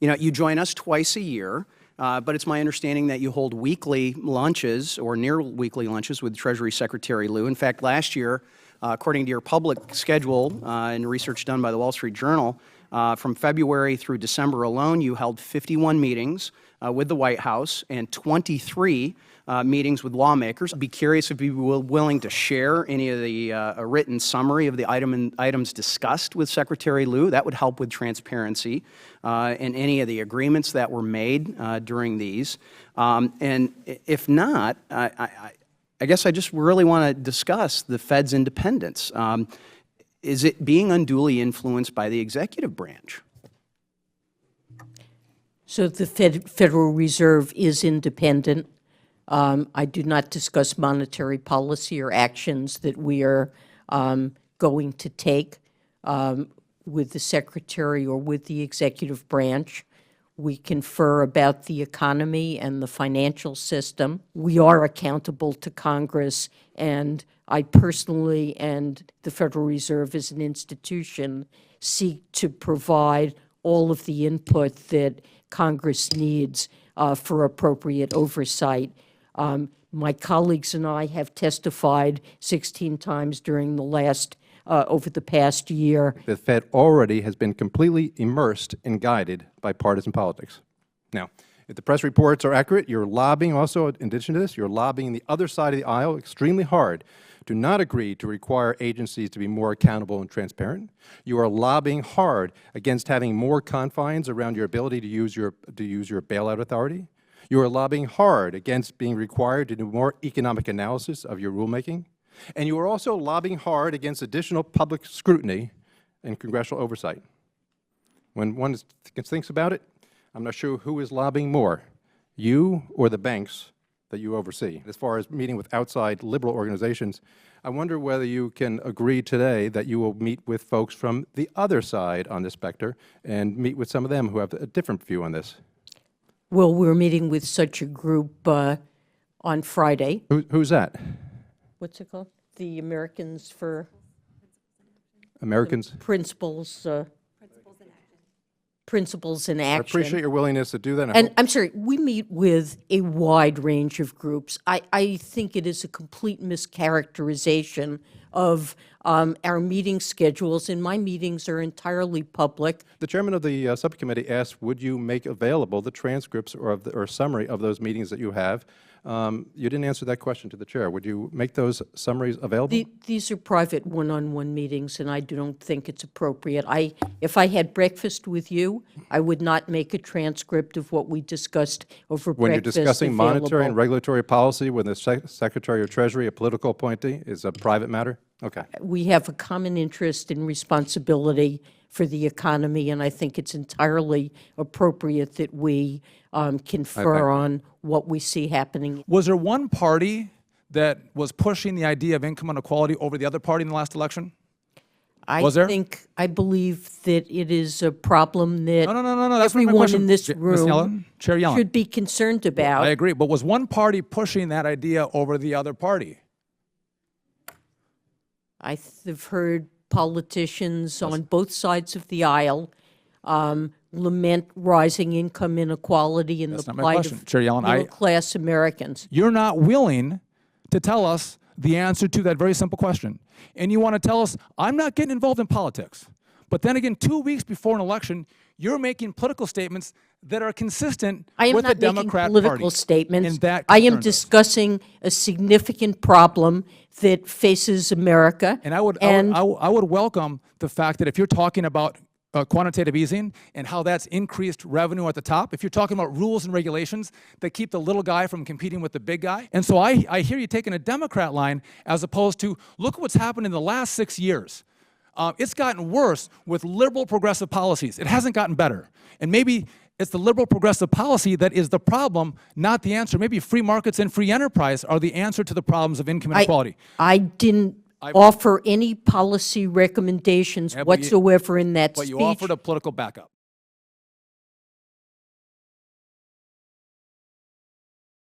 You know, you join us twice a year, but it's my understanding that you hold weekly lunches or near weekly lunches with Treasury Secretary Lew. In fact, last year, according to your public schedule and research done by the Wall Street Journal, from February through December alone, you held 51 meetings with the White House and 23 meetings with lawmakers. I'd be curious if you were willing to share any of the a written summary of the items discussed with Secretary Lew. That would help with transparency and any of the agreements that were made during these. And if not, I guess I just really want to discuss the Fed's independence. Is it being unduly influenced by the executive branch? So the Federal Reserve is independent. I do not discuss monetary policy or actions that we are going to take with the Secretary or with the executive branch. We confer about the economy and the financial system. We are accountable to Congress, and I personally and the Federal Reserve as an institution seek to provide all of the input that Congress needs for appropriate oversight. My colleagues and I have testified 16 times during the last, over the past year. The Fed already has been completely immersed and guided by partisan politics. Now, if the press reports are accurate, you're lobbying also, in addition to this, you're lobbying the other side of the aisle extremely hard to not agree to require agencies to be more accountable and transparent. You are lobbying hard against having more confines around your ability to use your bailout authority. You are lobbying hard against being required to do more economic analysis of your rulemaking. And you are also lobbying hard against additional public scrutiny and congressional oversight. When one thinks about it, I'm not sure who is lobbying more, you or the banks that you oversee. As far as meeting with outside liberal organizations, I wonder whether you can agree today that you will meet with folks from the other side on this spectrum and meet with some of them who have a different view on this. Well, we're meeting with such a group on Friday. Who's that? What's it called? The Americans for Americans? Principles. Principles in Action. I appreciate your willingness to do that. And I'm sorry, we meet with a wide range of groups. I think it is a complete mischaracterization of our meeting schedules, and my meetings are entirely public. The chairman of the subcommittee asked, would you make available the transcripts or summary of those meetings that you have? You didn't answer that question to the chair. Would you make those summaries available? These are private one-on-one meetings, and I don't think it's appropriate. If I had breakfast with you, I would not make a transcript of what we discussed over breakfast. When you're discussing available. monetary and regulatory policy with the Secretary of Treasury, a political appointee, is a private matter? Okay. We have a common interest and responsibility for the economy, and I think it's entirely appropriate that we confer on what we see happening. Was there one party that was pushing the idea of income inequality over the other party in the last election? I believe that it is a problem that no, that's everyone in this room Yellen, Chair Yellen. should be concerned about. I agree, but was one party pushing that idea over the other party? I've heard politicians on both sides of the aisle lament rising income inequality and the plight of middle-class Americans. You're not willing to tell us the answer to that very simple question. And you want to tell us, I'm not getting involved in politics. But then again, 2 weeks before an election, you're making political statements that are consistent with the Democrat Party. I am not making political statements. That I am discussing a significant problem that faces America. And I would welcome the fact that if you're talking about quantitative easing and how that's increased revenue at the top, if you're talking about rules and regulations that keep the little guy from competing with the big guy. And so I hear you taking a Democrat line as opposed to, look at what's happened in the last 6 years. It's gotten worse with liberal progressive policies. It hasn't gotten better. And maybe it's the liberal progressive policy that is the problem, not the answer. Maybe free markets and free enterprise are the answer to the problems of income inequality. I didn't offer any policy recommendations whatsoever in that speech. But you offered a political backup.